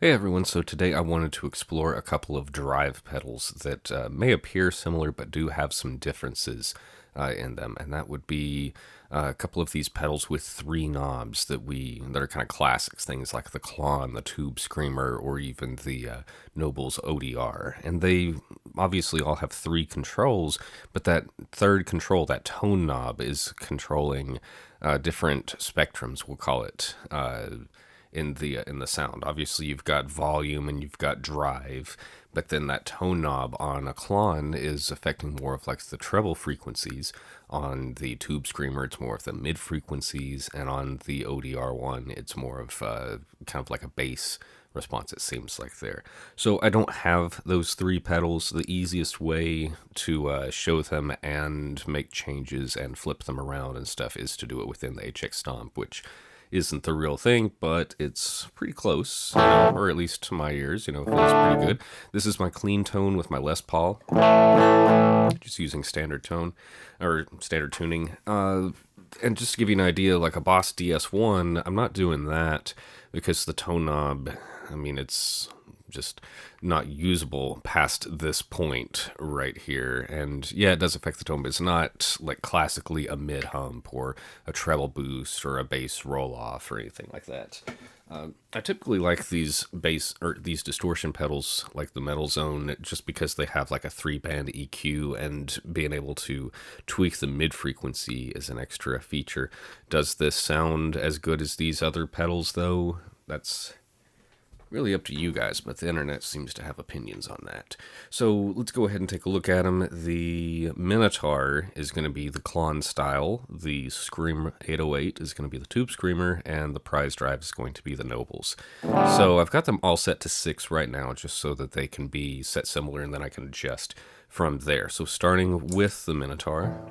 Hey everyone, so today I wanted to explore a couple of drive pedals that may appear similar but do have some differences in them, and that would be a couple of these pedals with three knobs that are kind of classics, things like the Klon, the Tube Screamer, or even the Noble's ODR. And they obviously all have three controls, but that third control, that tone knob, is controlling different spectrums, we'll call it. In the sound. Obviously, you've got volume and you've got drive, but then that tone knob on a Klon is affecting more of like the treble frequencies. On the Tube Screamer, it's more of the mid frequencies, and on the ODR one, it's more of kind of like a bass response, it seems like there. So I don't have those three pedals. The easiest way to show them and make changes and flip them around and stuff is to do it within the HX Stomp, which isn't the real thing, but it's pretty close, or at least to my ears, feels pretty good. This is my clean tone with my Les Paul, just using standard tone, or standard tuning. And just to give you an idea, like a Boss DS1, I'm not doing that because the tone knob, it's just not usable past this point right here. And yeah, it does affect the tone, but it's not like classically a mid hump or a treble boost or a bass roll off or anything like that. I typically like these bass or these distortion pedals like the Metal Zone just because they have like a 3-band EQ, and being able to tweak the mid frequency is an extra feature. Does this sound as good as these other pedals though? That's really up to you guys, but the internet seems to have opinions on that. So let's go ahead and take a look at them. The Minotaur is going to be the Klon style, the Scream 808 is going to be the Tube Screamer, and the Prize Drive is going to be the Nobles. So I've got them all set to 6 right now, just so that they can be set similar, and then I can adjust from there. So starting with the Minotaur.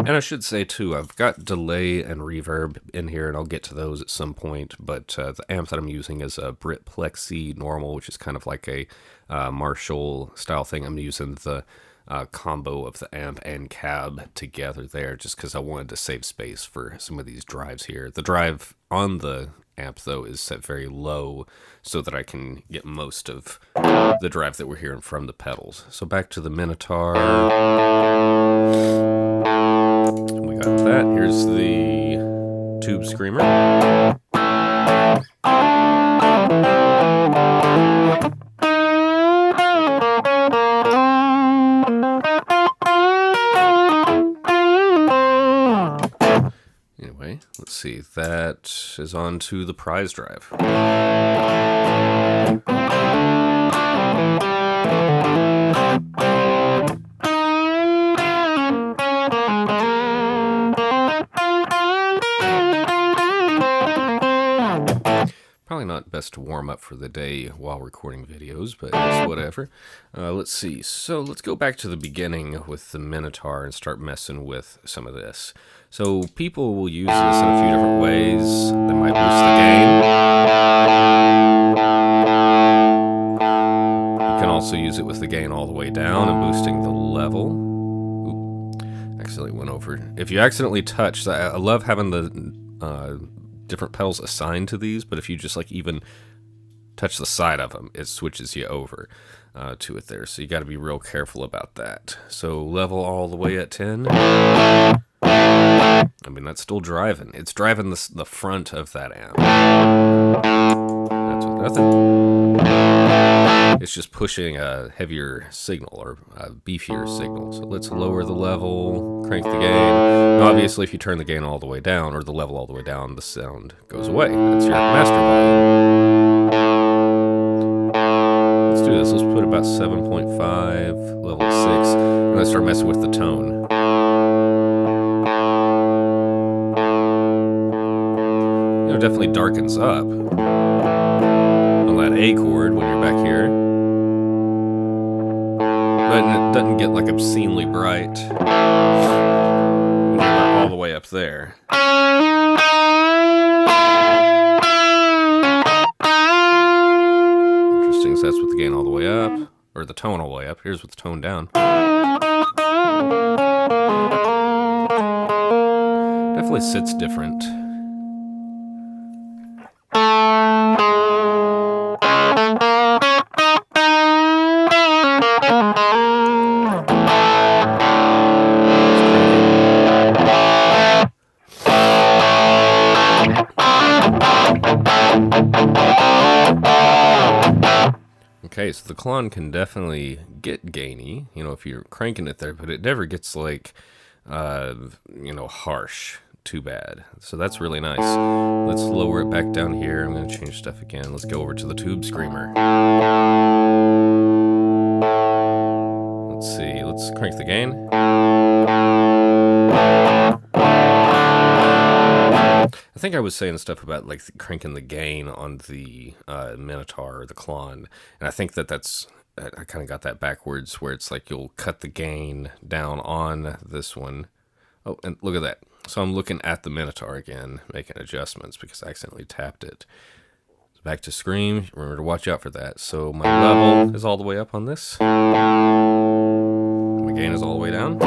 And I should say, too, I've got delay and reverb in here, and I'll get to those at some point, but the amp that I'm using is a Brit Plexi Normal, which is kind of like a Marshall-style thing. I'm using the combo of the amp and cab together there, just because I wanted to save space for some of these drives here. The drive on the amp, though, is set very low so that I can get most of the drive that we're hearing from the pedals. So back to the Minotaur. We got that. Here's the Tube Screamer. Anyway, let's see. That is on to the Prize Drive. Probably not best to warm up for the day while recording videos, but it's whatever. Let's see. So let's go back to the beginning with the Minotaur and start messing with some of this. So people will use this in a few different ways. They might boost the gain. You can also use it with the gain all the way down and boosting the level. Oop, accidentally went over. If you accidentally touch that, I love having the different pedals assigned to these, but if you just like even touch the side of them, it switches you over to it there. So you got to be real careful about that. So level all the way at 10. That's still driving. It's driving the front of that amp. That's with nothing. It's just pushing a heavier signal or a beefier signal. So let's lower the level, crank the gain. Now, obviously, if you turn the gain all the way down or the level all the way down, the sound goes away. That's your master volume. Let's do this. Let's put about 7.5, level at 6, and then start messing with the tone. It definitely darkens up on that A chord when you're back here. But it doesn't get like obscenely bright when you're all the way up there. Interesting, so that's with the gain all the way up. or the tone all the way up. Here's with the tone down. Definitely sits different. Okay, so the Klon can definitely get gainy, you know, if you're cranking it there, but it never gets like, you know, harsh too bad. So that's really nice. Let's lower it back down here. I'm going to change stuff again. Let's go over to the Tube Screamer. Let's see. Let's crank the gain. I think I was saying stuff about like cranking the gain on the Minotaur or the Klon, and I think that's I kind of got that backwards, where it's like you'll cut the gain down on this one. Oh, and look at that. So I'm looking at the Minotaur again, making adjustments because I accidentally tapped it. So back to Scream. Remember to watch out for that. So my level is all the way up on this. My gain is all the way down.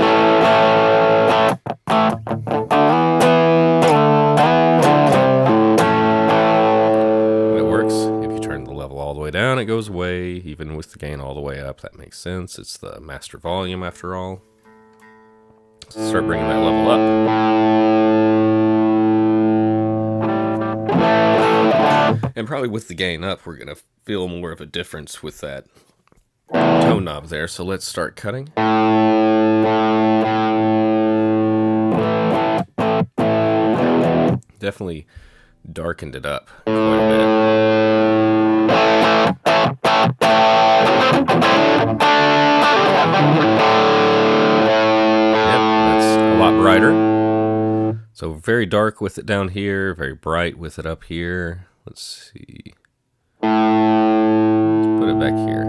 And it works. If you turn the level all the way down, it goes away, even with the gain all the way up. That makes sense. It's the master volume after all. Start bringing that level up. And probably with the gain up, we're going to feel more of a difference with that tone knob there. So let's start cutting. Definitely darkened it up quite a bit. A lot brighter. So very dark with it down here, very bright with it up here. Let's see. Let's put it back here.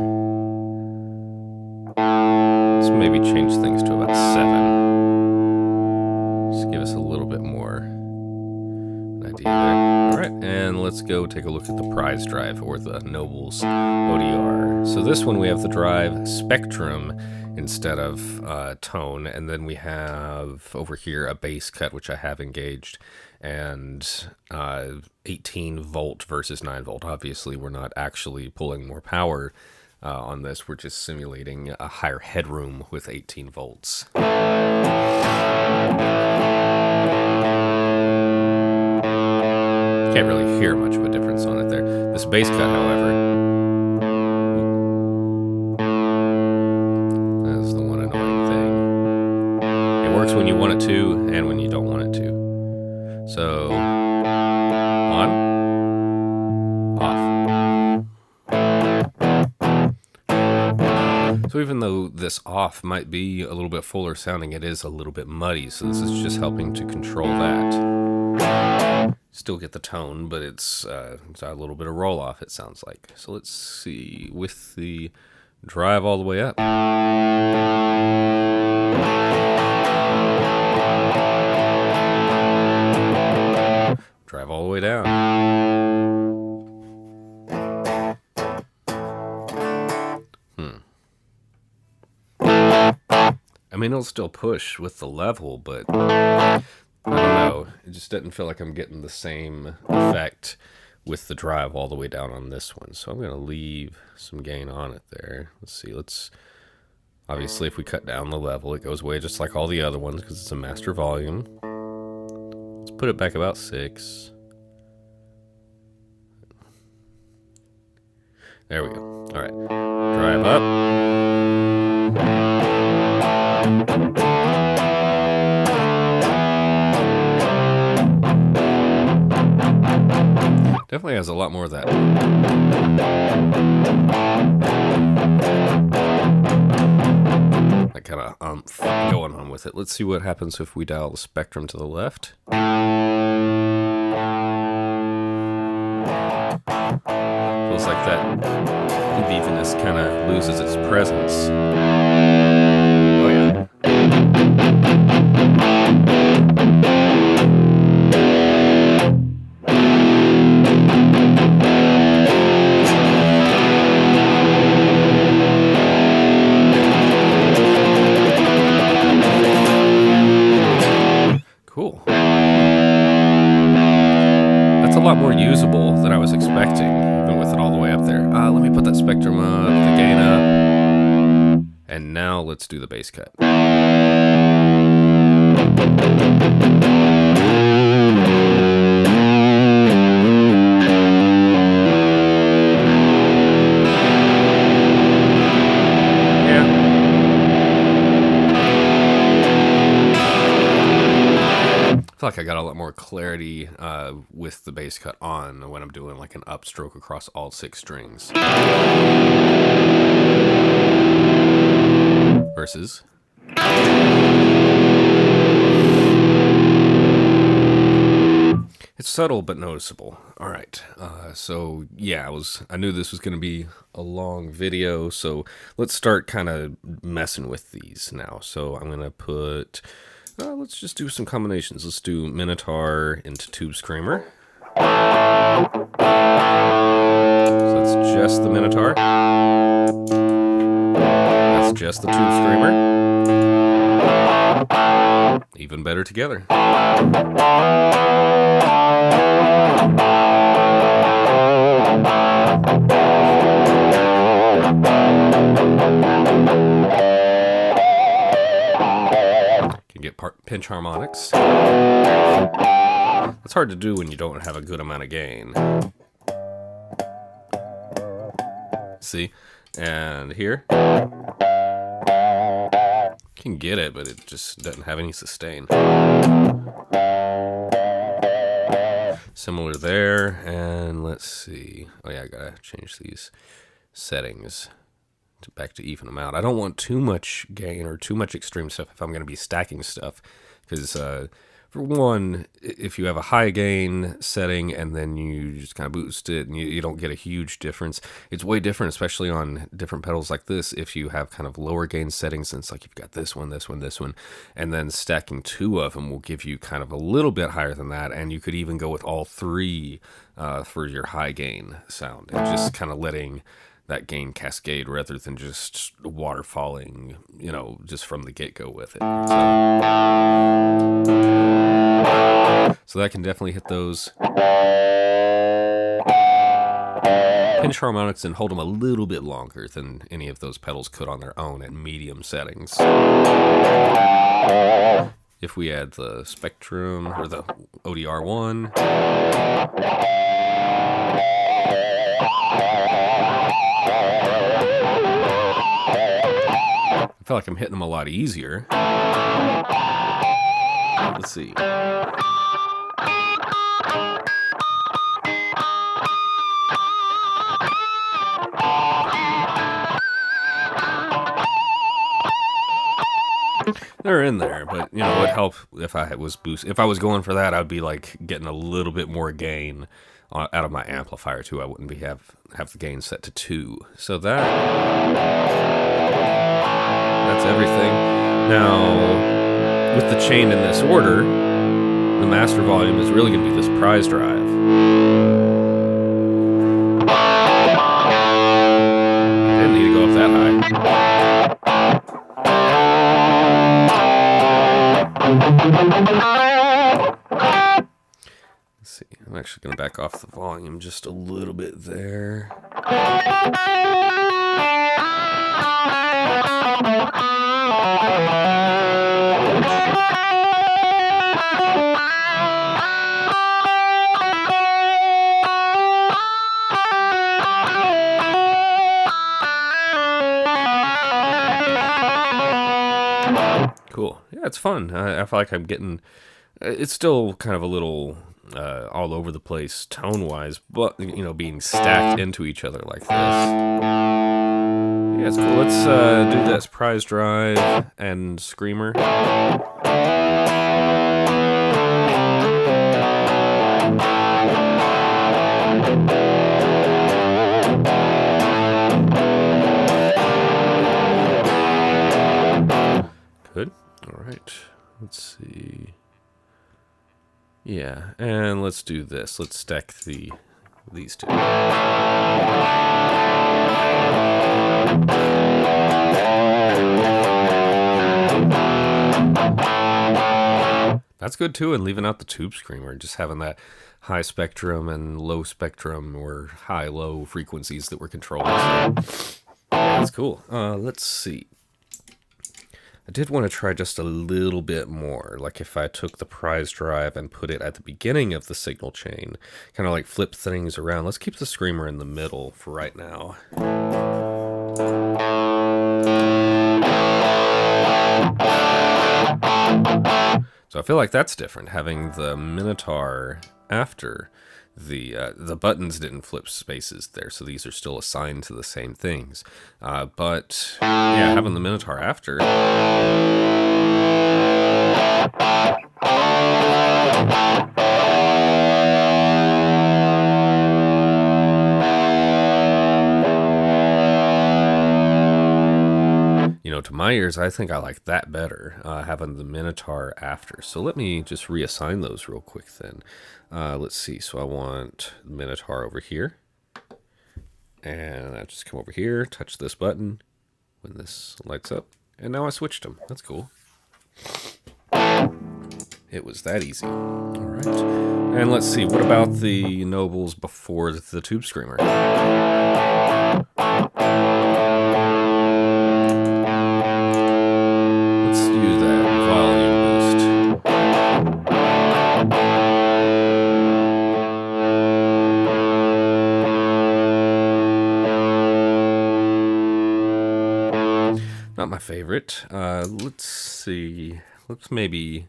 Let's maybe change things to about 7. Just give us a little bit more idea there. All right, and let's go take a look at the prize drive, or the Nobles ODR. So this one we have the drive Spectrum instead of tone, and then we have over here a bass cut, which I have engaged, and 18 volt versus 9 volt. Obviously we're not actually pulling more power on this, we're just simulating a higher headroom with 18 volts. Can't really hear much of a difference on it there. This bass cut, however, that's the one annoying thing. It works when you want it to and when you don't want it to. So, on, off. So even though this off might be a little bit fuller sounding, it is a little bit muddy, so this is just helping to control that. Still get the tone, but it's a little bit of roll off, it sounds like. So let's see, with the drive all the way up. Drive all the way down. I mean, it'll still push with the level, but I don't know. It just doesn't feel like I'm getting the same effect with the drive all the way down on this one. So I'm going to leave some gain on it there. Let's see. Obviously, if we cut down the level, it goes away just like all the other ones because it's a master volume. Let's put it back about 6. There we go. All right. Drive up. Definitely has a lot more of that. That kind of umph going on with it. Let's see what happens if we dial the spectrum to the left. Feels like that vividness kind of loses its presence. Oh yeah. lot more usable than I was expecting, even with it all the way up there. Let me put that spectrum up, the gain up, and now let's do the bass cut. I feel like I got a lot more clarity with the bass cut on when I'm doing like an upstroke across all 6 strings. Versus. It's subtle but noticeable. All right. So yeah, I knew this was going to be a long video, so let's start kind of messing with these now. So I'm going to put... let's just do some combinations. Let's do Minotaur into Tube Screamer. So that's just the Minotaur. That's just the Tube Screamer. Even better together. Get pinch harmonics. That's hard to do when you don't have a good amount of gain. See? And here. Can get it, but it just doesn't have any sustain. Similar there, and let's see. Oh yeah, I gotta change these settings back to even them out. I don't want too much gain or too much extreme stuff if I'm going to be stacking stuff, because for one, if you have a high gain setting and then you just kind of boost it and you don't get a huge difference, it's way different, especially on different pedals like this. If you have kind of lower gain settings, and it's like you've got this one, this one, this one, and then stacking 2 of them will give you kind of a little bit higher than that, and you could even go with all 3 for your high gain sound, and just kind of letting that gain cascade rather than just waterfalling, just from the get-go with it. So that can definitely hit those pinch harmonics and hold them a little bit longer than any of those pedals could on their own at medium settings. If we add the Spectrum or the ODR1, I feel like I'm hitting them a lot easier. Let's see. They're in there, but it would help if I was if I was going for that, I'd be like getting a little bit more gain out of my amplifier too. I wouldn't have the gain set to 2. So that's everything. Now, with the chain in this order, the master volume is really going to be this prize drive. I didn't need to go up that high. Let's see. I'm actually going to back off the volume just a little bit there. Cool. Yeah, it's fun. I feel like I'm getting... It's still kind of a little all over the place tone-wise, but, being stacked into each other like this. Yeah, it's cool. Let's do this prize drive and screamer. Good. All right. Let's see. Yeah, and let's do this. Let's stack these 2. That's good too, and leaving out the tube screamer, just having that high spectrum and low spectrum, or high-low frequencies that we're controlling. So that's cool. Let's see. I did want to try just a little bit more, like if I took the prize drive and put it at the beginning of the signal chain, kind of like flip things around. Let's keep the screamer in the middle for right now. So I feel like that's different, having the Minotaur after the buttons didn't flip spaces there, so these are still assigned to the same things. But yeah, having the Minotaur after. You know, to my ears, I think I like that better, having the Minotaur after. So let me just reassign those real quick then. Let's see. So I want the Minotaur over here. And I just come over here, touch this button when this lights up. And now I switched them. That's cool. It was that easy. All right. And let's see. What about the nobles before the Tube Screamer? Not my favorite. Let's see. Let's maybe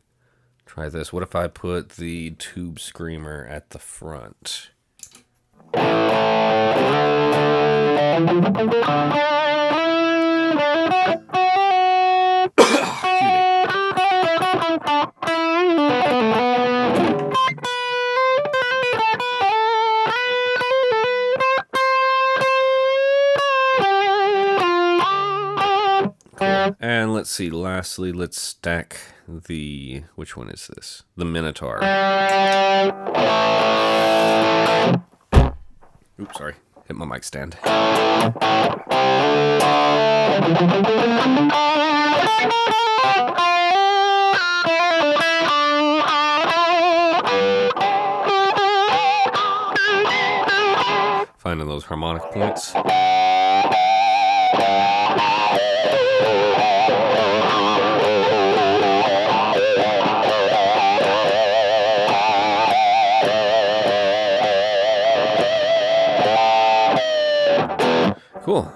try this. What if I put the Tube Screamer at the front? And let's see, lastly, let's stack the, which one is this? The Minotaur. Oops, sorry. Hit my mic stand. Finding those harmonic points. Cool.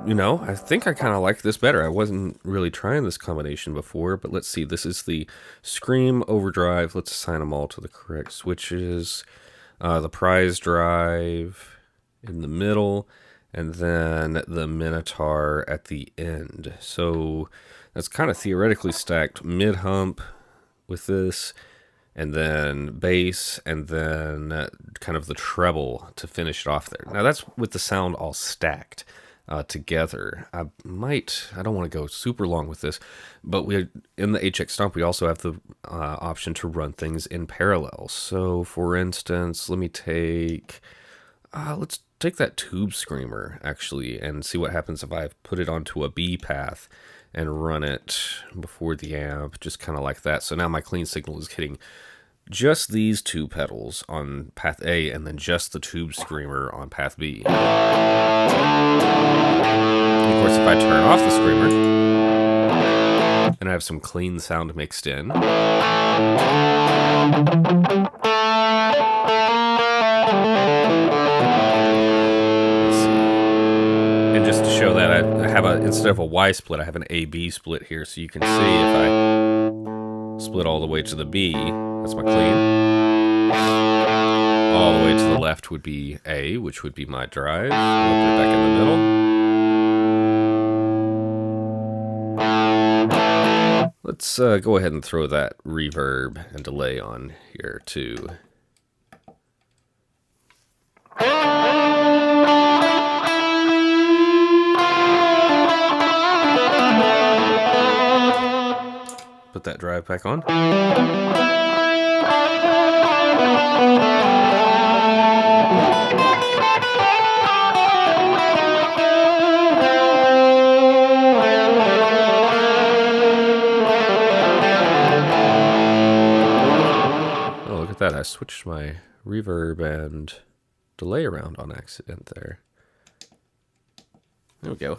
You know, I think I kind of like this better. I wasn't really trying this combination before, but let's see. This is the Scream Overdrive. Let's assign them all to the correct switches. The prize drive in the middle, and then the Minotaur at the end. So that's kind of theoretically stacked mid-hump with this, and then bass, and then kind of the treble to finish it off there. Now that's with the sound all stacked together. I don't want to go super long with this, but in the HX Stomp, we also have the option to run things in parallel. So for instance, let's take that Tube Screamer actually, and see what happens if I put it onto a B path and run it before the amp, just kind of like that. So now my clean signal is hitting just these two pedals on path A, and then just the Tube Screamer on path B. Of course, if I turn off the Screamer, and I have some clean sound mixed in, and just to show that, I have instead of a Y split, I have an AB split here, so you can see if I split all the way to the B, that's my clean. All the way to the left would be A, which would be my drive. I'll put it back in the middle. Let's go ahead and throw that reverb and delay on here too. Put that drive back on. Oh, look at that. I switched my reverb and delay around on accident there. There we go.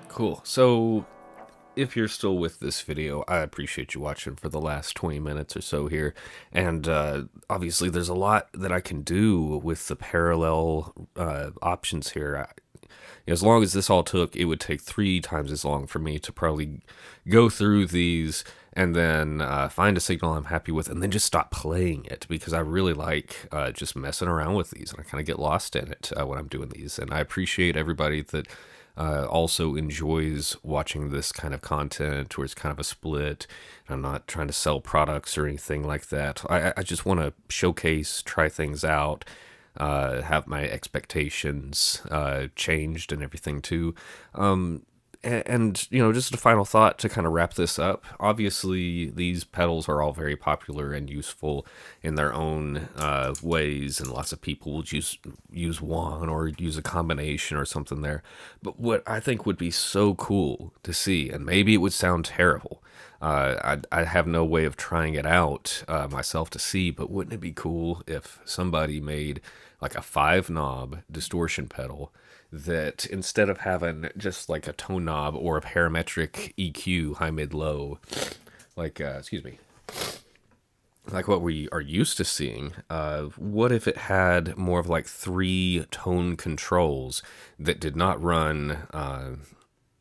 Cool. So if you're still with this video, I appreciate you watching for the last 20 minutes or so here. And obviously there's a lot that I can do with the parallel options here. As long as this all took, it would take 3 times as long for me to probably go through these and then find a signal I'm happy with and then just stop playing it, because I really like just messing around with these and I kind of get lost in it when I'm doing these. And I appreciate everybody that also enjoys watching this kind of content where it's kind of a split. I'm not trying to sell products or anything like that. I just want to showcase, try things out, have my expectations changed and everything too. And just a final thought to kind of wrap this up. Obviously, these pedals are all very popular and useful in their own ways, and lots of people will use one or use a combination or something there. But what I think would be so cool to see, and maybe it would sound terrible, I have no way of trying it out myself to see, but wouldn't it be cool if somebody made like a 5-knob distortion pedal that instead of having just like a tone knob or a parametric EQ, high, mid, low, like, like what we are used to seeing, what if it had more of like 3 tone controls that did not run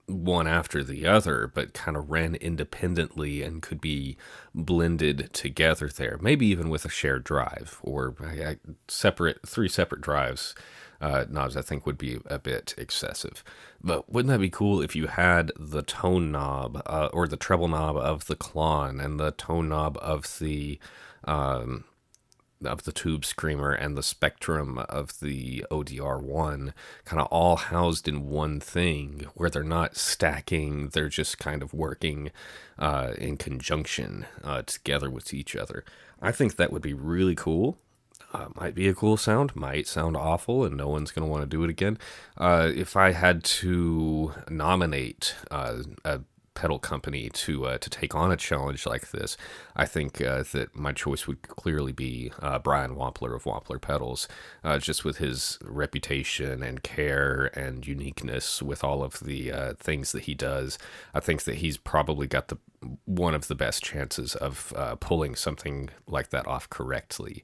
one after the other, but kind of ran independently and could be blended together there, maybe even with a shared drive or 3 separate drives. Knobs, I think, would be a bit excessive. But wouldn't that be cool if you had the tone knob or the treble knob of the Klon and the tone knob of the Tube Screamer and the Spectrum of the ODR1 kind of all housed in one thing, where they're not stacking, they're just kind of working in conjunction together with each other. I think that would be really cool. Might be a cool sound, might sound awful, and no one's going to want to do it again. If I had to nominate a pedal company to take on a challenge like this, I think that my choice would clearly be Brian Wampler of Wampler Pedals, just with his reputation and care and uniqueness with all of the things that he does. I think that he's probably got one of the best chances of pulling something like that off correctly.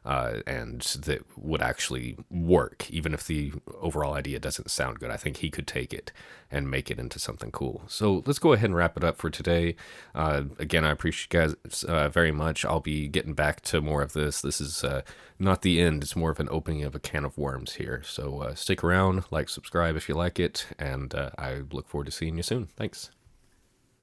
And that would actually work, even if the overall idea doesn't sound good. I think he could take it and make it into something cool. So let's go ahead and wrap it up for today. Again, I appreciate you guys very much. I'll be getting back to more of this. This is not the end. It's more of an opening of a can of worms here. So stick around, like, subscribe if you like it, and I look forward to seeing you soon. Thanks.